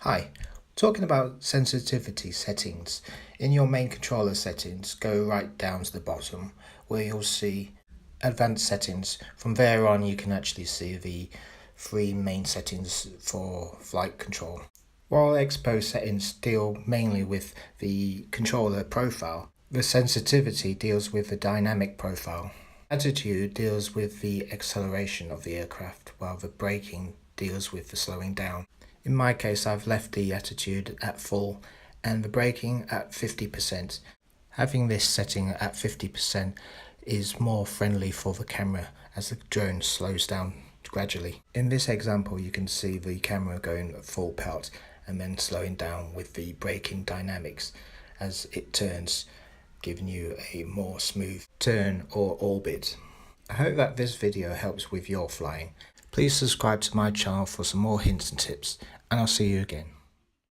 Hi, talking about sensitivity settings. In your main controller settings, go right down to the bottom where you'll see advanced settings. From there on you can actually see the three main settings for flight control. While expo settings deal mainly with the controller profile, the sensitivity deals with the dynamic profile. Attitude deals with the acceleration of the aircraft, while the braking deals with the slowing down. In my case, I've left the attitude at full and the braking at 50%. Having this setting at 50% is more friendly for the camera as the drone slows down gradually. In this example, you can see the camera going at full pelt and then slowing down with the braking dynamics as it turns, giving you a more smooth turn or orbit. I hope that this video helps with your flying. Please subscribe to my channel for some more hints and tips, and I'll see you again.